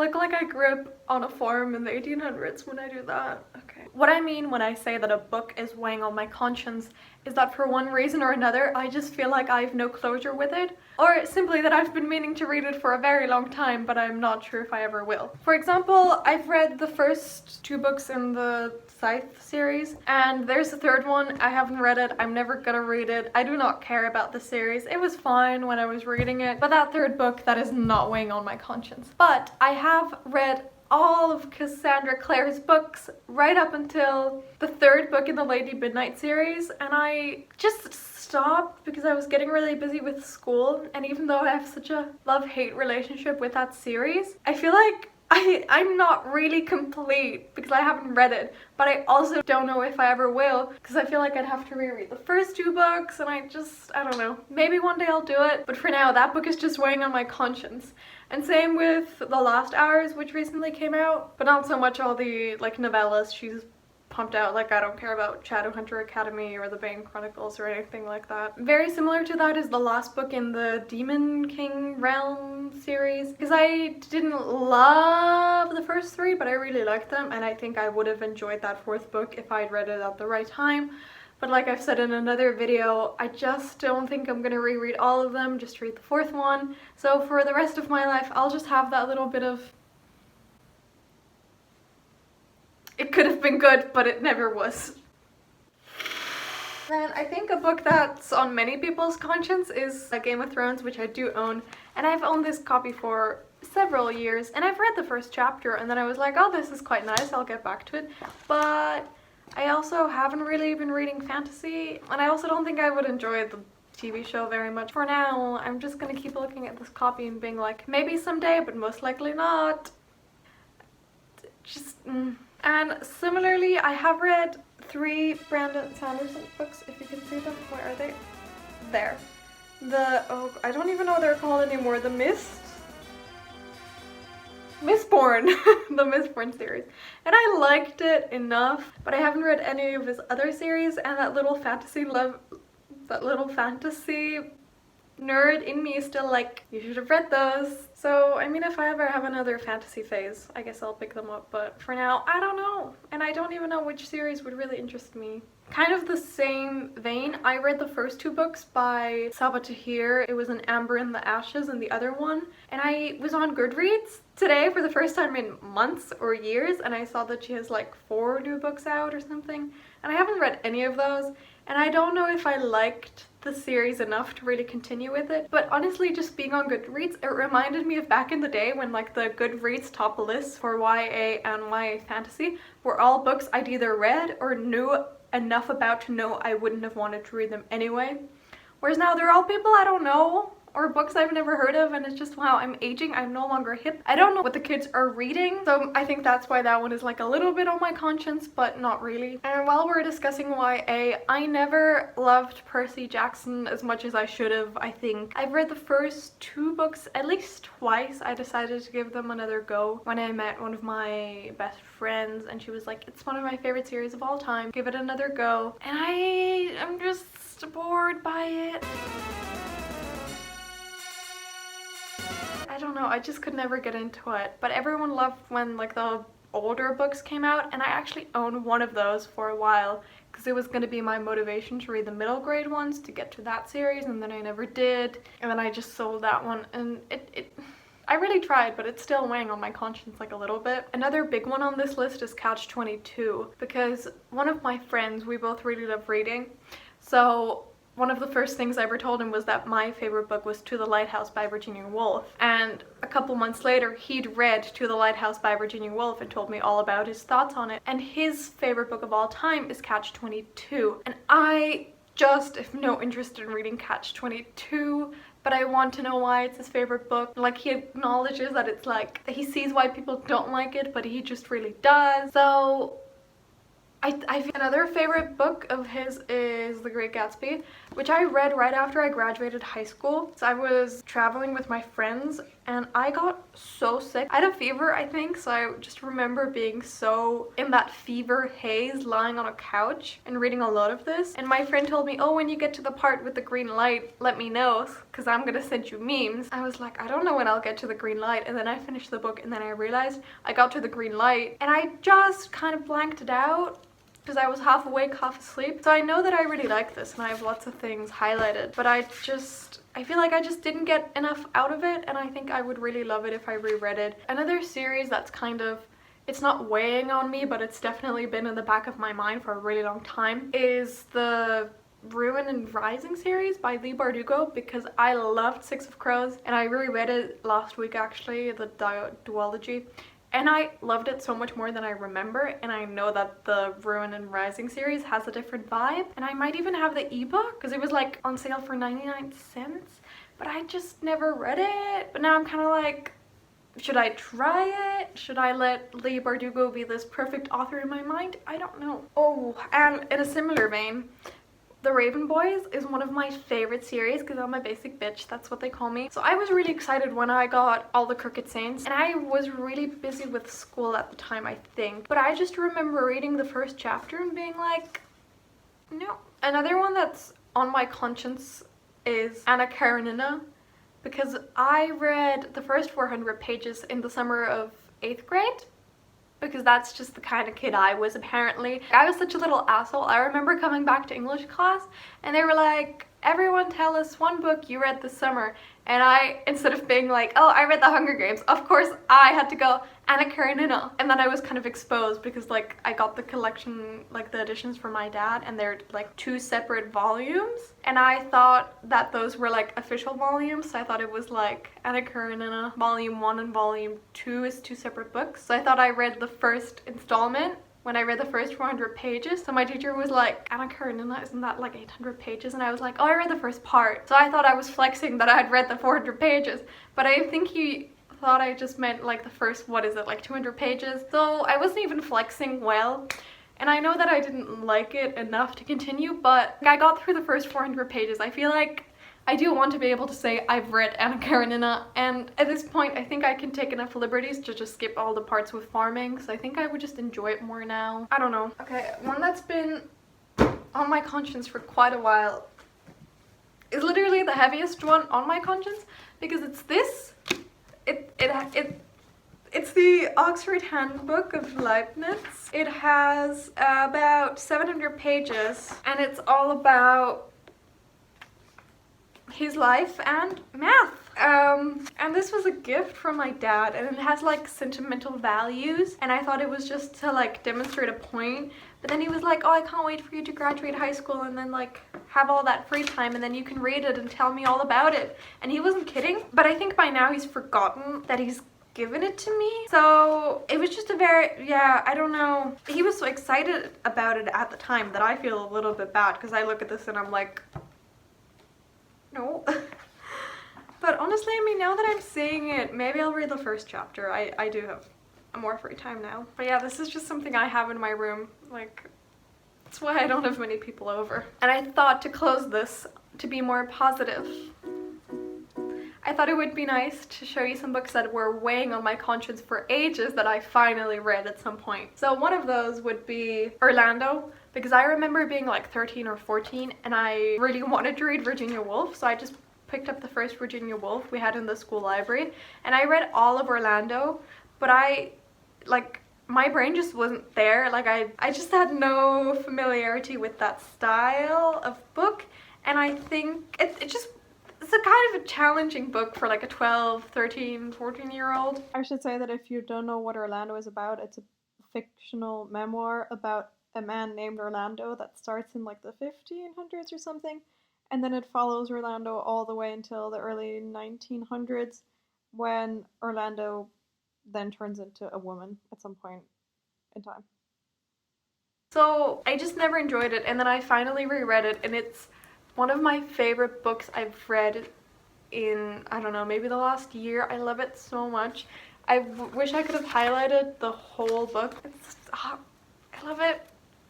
look like I grew up on a farm in the 1800s when I do that. Okay. What I mean when I say that a book is weighing on my conscience is that for one reason or another, I just feel like I have no closure with it. Or simply that I've been meaning to read it for a very long time, but I'm not sure if I ever will. For example, I've read the first 2 books in the Scythe series, and there's a 3rd one. I haven't read it. I'm never gonna read it. I do not care about the series. It was fine when I was reading it, but that 3rd book, that is not weighing on my conscience. But I have read all of Cassandra Clare's books right up until the 3rd book in the Lady Midnight series, and I just stopped because I was getting really busy with school. And even though I have such a love-hate relationship with that series, I feel like I'm not really complete because I haven't read it, but I also don't know if I ever will because I feel like I'd have to reread the first 2 books, and I don't know. Maybe one day I'll do it, but for now that book is just weighing on my conscience. And same with The Lost Hours, which recently came out, but not so much all the like novellas she's pumped out. Like, I don't care about Shadowhunter Academy or the Bane Chronicles or anything like that. Very similar to that is the last book in the Demon King Realm series, because I didn't love the first 3, but I really liked them, and I think I would have enjoyed that 4th book if I'd read it at the right time. But like I've said in another video, I just don't think I'm gonna reread all of them, just read the 4th one. So for the rest of my life, I'll just have that little bit of, it could have been good, but it never was. And I think a book that's on many people's conscience is Game of Thrones, which I do own. And I've owned this copy for several years, and I've read the first chapter, and then I was like, oh, this is quite nice, I'll get back to it. But I also haven't really been reading fantasy, and I also don't think I would enjoy the TV show very much. For now, I'm just gonna keep looking at this copy and being like, maybe someday, but most likely not. And similarly, I have read 3 Brandon Sanderson books, if you can see them. Where are they? There. Oh, I don't even know what they're called anymore. The Mistborn. The Mistborn series. And I liked it enough, but I haven't read any of his other series, and that little fantasy nerd in me is still like, you should have read those. So I mean, if I ever have another fantasy phase, I guess I'll pick them up, but for now, I don't know. And I don't even know which series would really interest me. Kind of the same vein, I read the first 2 books by Sabaa Tahir. It was An Amber in the Ashes and the other one. And I was on Goodreads today for the first time in months or years, and I saw that she has like 4 new books out or something. And I haven't read any of those, and I don't know if I liked the series enough to really continue with it. But honestly, just being on Goodreads, it reminded me of back in the day when like the Goodreads top lists for YA and YA fantasy were all books I'd either read or knew enough about to know I wouldn't have wanted to read them anyway. Whereas now they're all people I don't know, or books I've never heard of, and it's just, wow, I'm aging, I'm no longer hip. I don't know what the kids are reading, so I think that's why that one is like a little bit on my conscience, but not really. And while we're discussing YA, I never loved Percy Jackson as much as I should have, I think. I've read the first 2 books at least twice. I decided to give them another go when I met one of my best friends, and she was like, it's one of my favorite series of all time, give it another go. And I'm just bored by it. I don't know, I just could never get into it. But everyone loved when like the older books came out, and I actually owned one of those for a while because it was going to be my motivation to read the middle grade ones to get to that series, and then I never did, and then I just sold that one, and I really tried, but it's still weighing on my conscience like a little bit. Another big one on this list is Catch-22, because one of my friends, we both really love reading, so one of the first things I ever told him was that my favorite book was To the Lighthouse by Virginia Woolf. And a couple months later, he'd read To the Lighthouse by Virginia Woolf and told me all about his thoughts on it. And his favorite book of all time is Catch-22. And I just have no interest in reading Catch-22, but I want to know why it's his favorite book. Like, he acknowledges that it's like, he sees why people don't like it, but he just really does. So Another favorite book of his is The Great Gatsby, which I read right after I graduated high school. So I was traveling with my friends and I got so sick. I had a fever, I think, so I just remember being so in that fever haze, lying on a couch and reading a lot of this. And my friend told me, oh, when you get to the part with the green light, let me know, because I'm gonna send you memes. I was like, I don't know when I'll get to the green light. And then I finished the book and then I realized I got to the green light and I just kind of blanked it out, because I was half awake, half asleep. So I know that I really like this and I have lots of things highlighted, but I feel like I just didn't get enough out of it, and I think I would really love it if I reread it. Another series that's kind of, it's not weighing on me, but it's definitely been in the back of my mind for a really long time, is the Ruin and Rising series by Leigh Bardugo, because I loved Six of Crows and I reread it last week actually, the duology. And I loved it so much more than I remember, and I know that the Ruin and Rising series has a different vibe. And I might even have the ebook because it was like on sale for 99 cents, but I just never read it. But now I'm kind of like, should I try it? Should I let Leigh Bardugo be this perfect author in my mind? I don't know. Oh, and in a similar vein, The Raven Boys is one of my favorite series because I'm a basic bitch, that's what they call me. So I was really excited when I got all the Crooked Saints, and I was really busy with school at the time, I think. But I just remember reading the first chapter and being like, no. Another one that's on my conscience is Anna Karenina, because I read the first 400 pages in the summer of 8th grade. Because that's just the kind of kid I was, apparently. I was such a little asshole. I remember coming back to English class and they were like, everyone tell us one book you read this summer. And I, instead of being like, oh, I read The Hunger Games, of course I had to go Anna Karenina. And then I was kind of exposed because like I got the collection, like the editions from my dad, and they're like 2 separate volumes. And I thought that those were like official volumes. So I thought it was like Anna Karenina Volume 1 and Volume 2 is 2 separate books. So I thought I read the first installment when I read the first 400 pages. So my teacher was like, Anna Karenina, isn't that like 800 pages? And I was like, oh, I read the first part. So I thought I was flexing that I had read the 400 pages, but I think he thought I just meant like the first, what is it, like 200 pages? So I wasn't even flexing well. And I know that I didn't like it enough to continue, but I got through the first 400 pages. I feel like I do want to be able to say I've read Anna Karenina, and at this point I think I can take enough liberties to just skip all the parts with farming, so I think I would just enjoy it more now. I don't know. Okay, one that's been on my conscience for quite a while is literally the heaviest one on my conscience, because it's this. It's the Oxford Handbook of Leibniz. It has about 700 pages and it's all about his life and math. And this was a gift from my dad, and it has like sentimental values, and I thought it was just to like demonstrate a point, but then he was like, oh, I can't wait for you to graduate high school and then like have all that free time and then you can read it and tell me all about it. And he wasn't kidding, but I think by now he's forgotten that he's given it to me. So it was just a very, yeah, I don't know. He was so excited about it at the time that I feel a little bit bad, because I look at this and I'm like, no. But honestly, I mean, now that I'm saying it, maybe I'll read the first chapter. I do have more free time now. But yeah, this is just something I have in my room. Like, that's why I don't have many people over. And I thought to close this, to be more positive, I thought it would be nice to show you some books that were weighing on my conscience for ages that I finally read at some point. So one of those would be Orlando, because I remember being like 13 or 14 and I really wanted to read Virginia Woolf, so I just picked up the first Virginia Woolf we had in the school library and I read all of Orlando, but my brain just wasn't there. Like I just had no familiarity with that style of book, and I think it's a kind of a challenging book for like a 12, 13, 14-year-old. I should say that if you don't know what Orlando is about, it's a fictional memoir about a man named Orlando that starts in like the 1500s or something, and then it follows Orlando all the way until the early 1900s, when Orlando then turns into a woman at some point in time. So I just never enjoyed it, and then I finally reread it, and it's one of my favorite books I've read in, I don't know, maybe the last year. I love it so much. I wish I could have highlighted the whole book. I love it.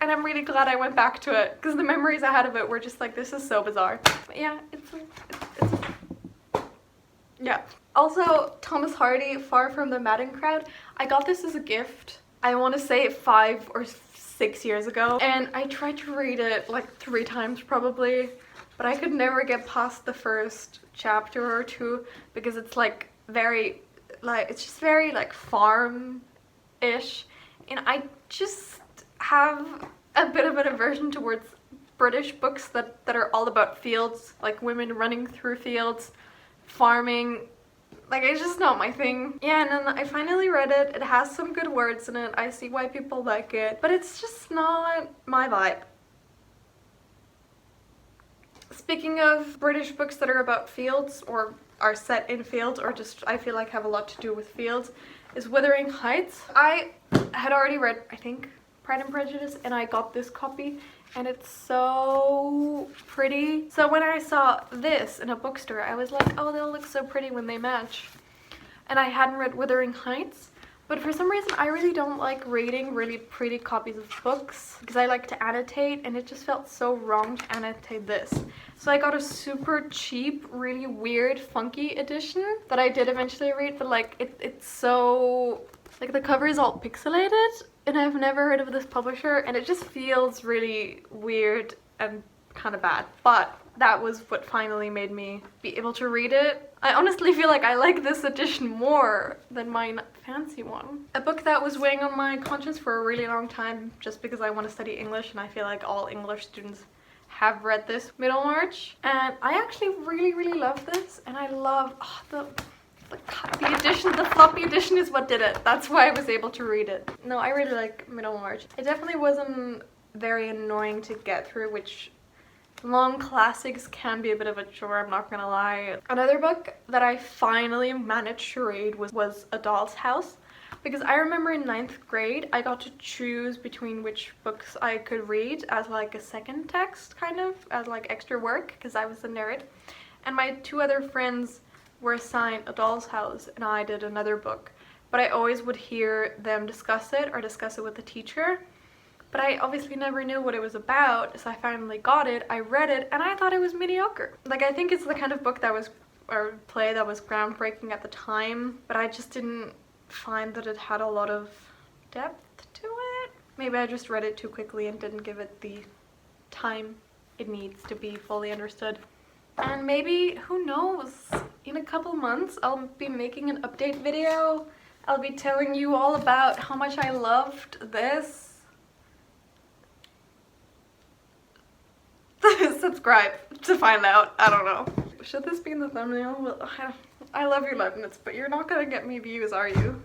and I'm really glad I went back to it because the memories I had of it were just like, this is so bizarre. But yeah, yeah. Also, Thomas Hardy, Far From the Madding Crowd. I got this as a gift. I want to say 5 or 6 years ago, and I tried to read it like 3 times probably, but I could never get past the first chapter or 2 because it's like very, like, it's just very like farm-ish, and I just have a bit of an aversion towards British books that are all about fields, like women running through fields, farming. Like, it's just not my thing. Yeah, and then I finally read it. It has some good words in it. I see why people like it, but it's just not my vibe. Speaking of British books that are about fields or are set in fields or just I feel like have a lot to do with fields, is Wuthering Heights. I had already read, I think, Pride and Prejudice, and I got this copy, and it's so pretty. So when I saw this in a bookstore, I was like, oh, they'll look so pretty when they match. And I hadn't read Wuthering Heights, but for some reason I really don't like reading really pretty copies of books because I like to annotate, and it just felt so wrong to annotate this. So I got a super cheap, really weird, funky edition that I did eventually read, but like it's so, like, the cover is all pixelated, and I've never heard of this publisher, and it just feels really weird and kind of bad. But that was what finally made me be able to read it. I honestly feel like I like this edition more than my fancy one. A book that was weighing on my conscience for a really long time just because I want to study English, and I feel like all English students have read this, Middlemarch. And I actually really love this, and I love the edition, the floppy edition is what did it. That's why I was able to read it. No, I really like Middlemarch. It definitely wasn't very annoying to get through, which long classics can be a bit of a chore, I'm not gonna lie. Another book that I finally managed to read was A Doll's House, because I remember in 9th grade I got to choose between which books I could read as like a second text, kind of, as like extra work, because I was a nerd. And my 2 other friends were assigned A Doll's House, and I did another book, but I always would hear them discuss it or discuss it with the teacher, but I obviously never knew what it was about. So I finally got it, I read it, and I thought it was mediocre. Like, I think it's the kind of book that was, or play that was groundbreaking at the time, but I just didn't find that it had a lot of depth to it. Maybe I just read it too quickly and didn't give it the time it needs to be fully understood. And maybe, who knows, in a couple months I'll be making an update video. I'll be telling you all about how much I loved this. Subscribe to find out. I don't know. Should this be in the thumbnail? Well, I love your Leibniz, but you're not gonna get me views, are you?